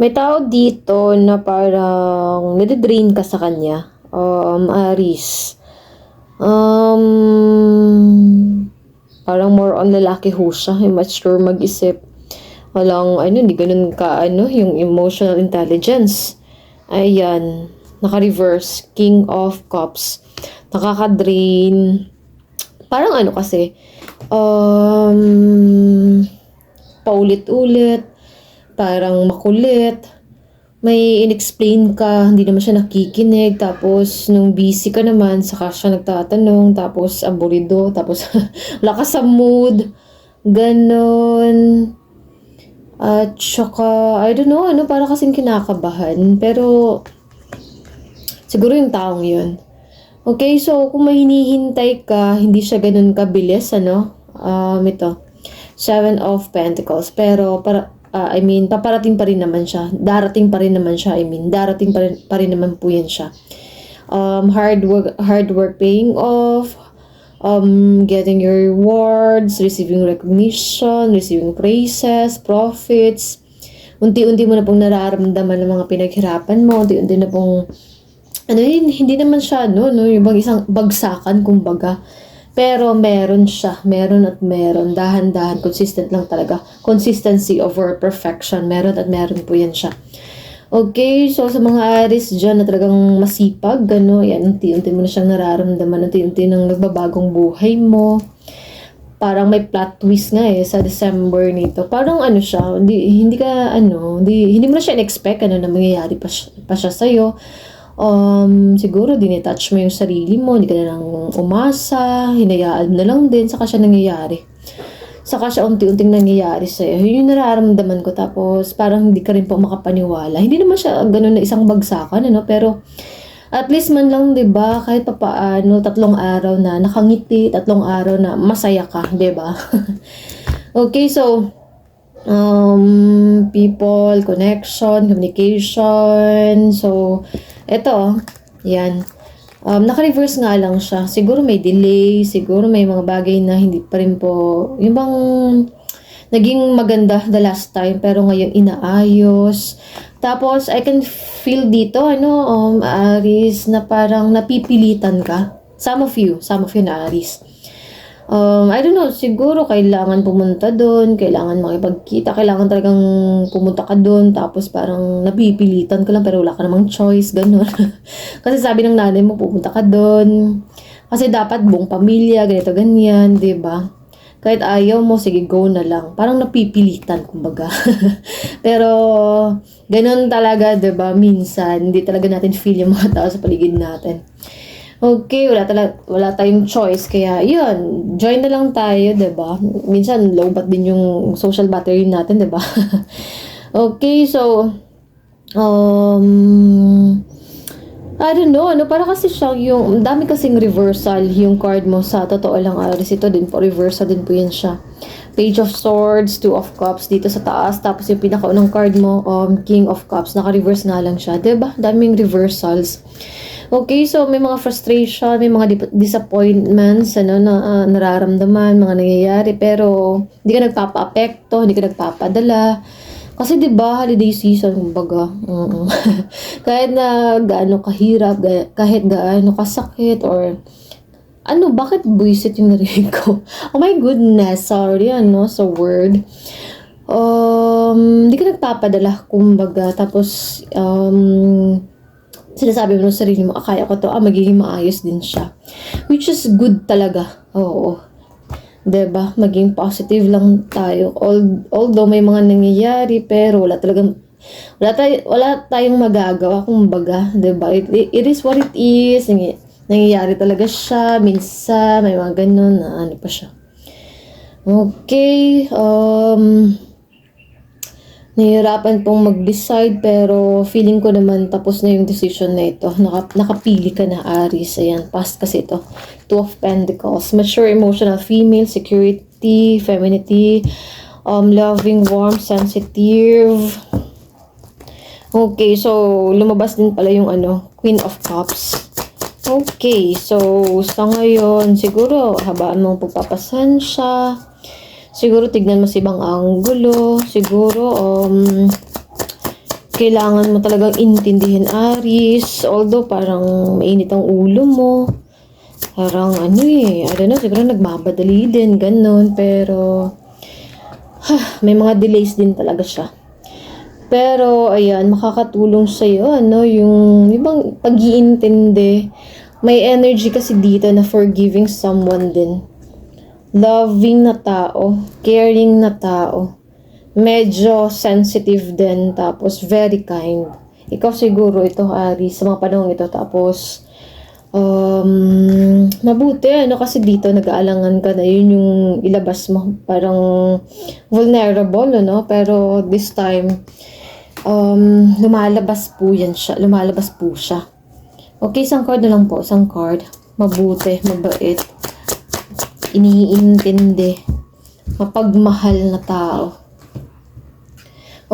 May tao dito na parang nade-drain ka sa kanya. Aris. Parang more on lalaki ho siya. Immature mag-isip. Walang, hindi ganun ka, yung emotional intelligence. Ayan. Naka-reverse. King of Cups. Nakaka-drain. Parang kasi, paulit-ulit, parang makulit, may inexplain ka, hindi naman siya nakikinig, tapos nung busy ka naman, saka siya nagtatanong, tapos aburido, tapos lakas sa mood, ganon. At saka, I don't know, para kasing kinakabahan, pero siguro yung taong yun. Okay, so kung may hinihintay ka, hindi siya ganun kabilis, ito, Seven of Pentacles. Pero, paparating pa rin naman siya. Darating pa rin naman siya, darating pa rin naman po yan siya. Hard work paying off, getting your rewards, receiving recognition, receiving praises, profits. Unti-unti mo na pong nararamdaman ng mga pinaghirapan mo, unti-unti na pong hindi naman siya, yung bang isang bagsakan, kumbaga. Pero meron siya, meron at meron. Dahan-dahan, consistent lang talaga. Consistency over perfection. Meron at meron po yan siya. Okay, so sa mga Aries dyan na talagang masipag, yan, unti-unti mo na siyang nararamdaman, unti-unti nang nagbabagong buhay mo. Parang may plot twist nga sa December nito. Parang siya, hindi mo na siya in-expect, na mangyayari pa siya sa'yo. Siguro dinetouch mo yung sarili mo, hindi ka na lang umasa, hinayaan mo na lang din, saka siya nangyayari. Saka siya unti-unting nangyayari sa'yo. Yun yung nararamdaman ko, tapos parang hindi ka rin po makapaniwala. Hindi naman siya ganun na isang bagsakan, pero at least man lang, 'di ba, kahit papaano 3 araw na nakangiti, 3 araw na masaya ka, 'di ba? Okay, so people, connection, communication. So, eto, yan. Naka-reverse nga lang siya. Siguro may delay, siguro may mga bagay na hindi pa rin po, yung bang naging maganda the last time, pero ngayon inaayos. Tapos, I can feel dito, Aries, na parang napipilitan ka. Some of you na Aries. I don't know, siguro kailangan pumunta doon, kailangan makipagkita, kailangan talagang pumunta ka doon, tapos parang napipilitan ka lang pero wala ka namang choice, ganun. Kasi sabi ng nanay mo, pupunta ka doon. Kasi dapat buong pamilya, ganito, ganyan, 'di ba? Kahit ayaw mo, sige, go na lang. Parang napipilitan, kumbaga. Pero, ganun talaga, 'di ba? Minsan, hindi talaga natin feel yung mga tao sa paligid natin. Okay, wala tayong choice. Kaya, yun, join na lang tayo, 'di ba? Minsan, low bat din yung social battery natin, 'di ba? Okay, so, I don't know, para kasi siya yung, dami kasing reversal yung card mo sa totoo lang, Aries. Ito din po, reversal din po yan siya. Page of Swords, Two of Cups dito sa taas, tapos yung pinakaunang card mo, King of Cups, naka-reverse nga lang siya, 'di ba? Daming reversals. Okay, so may mga frustration, may mga disappointments, na nararamdaman, mga nangyayari, pero hindi ka nagpapa-apekto, hindi ka nagpapadala. Kasi 'di ba, holiday season, kumbaga. Kahit na gaano kahirap, kahit gaano kasakit, or bakit buisit yung narinig ko? Oh my goodness, sorry, sa word. Hindi ka nagpapadala, kumbaga, tapos, sinasabi mo sa sarili mo, kaya ko to, magiging maayos din siya. Which is good talaga. Oo. 'Di ba? Maging positive lang tayo. Although may mga nangyayari, pero wala tayong magagawa, kumbaga, 'di ba? It is what it is. Nangyayari talaga siya. Minsan may mga ganun na pa siya. Okay, nahihirapan pong mag-decide, pero feeling ko naman tapos na yung decision na ito. Nakapili ka na, Aries. Ayan, past kasi ito. Two of Pentacles. Mature, emotional, female, security, femininity, loving, warm, sensitive. Okay, so lumabas din pala yung Queen of Cups. Okay, so sa ngayon, siguro habaan mong pagpapasensya. Siguro tignan mo sa ibang anggulo. Siguro, kailangan mo talagang intindihin, Aries. Although, parang mainit ang ulo mo. Parang I don't know, siguro nagmamadali din, ganun. Pero, may mga delays din talaga siya. Pero, ayan, makakatulong sa'yo, yung ibang pag-iintindi. May energy kasi dito na forgiving someone din. Loving na tao, caring na tao. Medyo sensitive din, tapos very kind. Ikaw siguro ito, Aries, sa mga panahon ito. Tapos, mabuti, kasi dito nag-aalangan ka na yun yung ilabas mo. Parang vulnerable, pero this time, lumalabas po siya. Okay, isang card na lang po, isang card. Mabuti, mabait, iniintindi, mapagmahal na tao.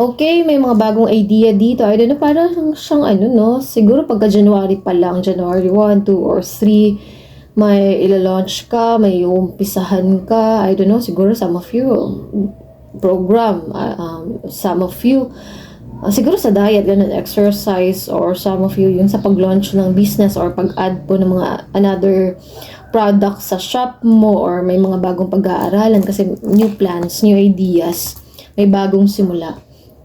Okay, may mga bagong idea dito. I don't know, parang siyang siguro pagka January pa lang, January 1, 2, or 3, may ila-launch ka, may umpisahan ka. I don't know, siguro some of you, program, some of you, siguro sa diet, ganun, exercise, or some of you, yung sa pag-launch ng business, or pag-add po ng mga another product sa shop mo, or may mga bagong pag-aaralan, kasi new plans, new ideas, may bagong simula.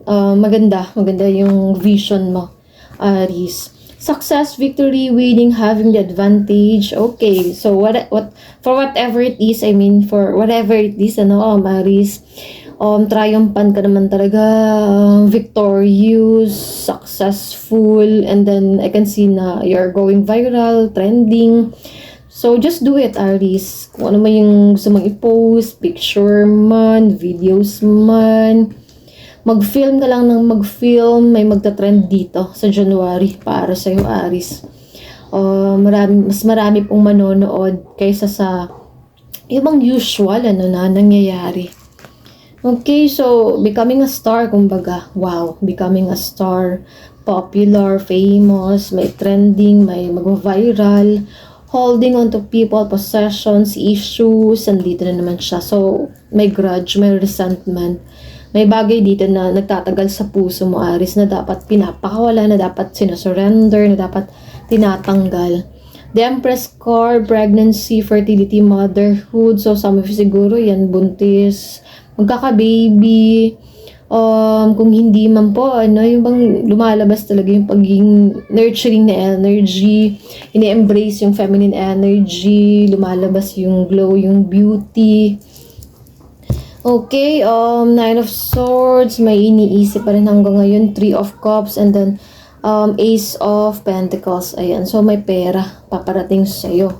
Maganda yung vision mo, Aries. Success, victory, winning, having the advantage. Okay, so for whatever it is, for whatever it is, Aries, triumphant ka naman talaga, victorious, successful, and then I can see na you're going viral, trending. So, just do it, Aries. Kung ano man yung gusto mong i-post, picture man, videos man, mag-film ka lang ng mag-film, may magta-trend dito sa January para sa'yo, Aries. Mas marami pong manonood kaysa sa ibang usual na nangyayari. Okay, so becoming a star, kumbaga. Wow, becoming a star, popular, famous, may trending, may mag-viral, holding on to people, possessions, issues, andito na naman siya. So, may grudge, may resentment. May bagay dito na nagtatagal sa puso mo, Aries, na dapat pinapakawala, na dapat sinusurrender, na dapat tinatanggal. The Empress card, pregnancy, fertility, motherhood. So, some of you siguro yan, buntis, magkaka-baby. Kung hindi man po, yung bang lumalabas talaga yung pagiging nurturing na energy, ini-embrace yung feminine energy, lumalabas yung glow, yung beauty. Okay, Nine of Swords, may iniisip pa rin hanggang ngayon, Three of Cups, and then Ace of Pentacles. Ayan, so may pera paparating sa'yo.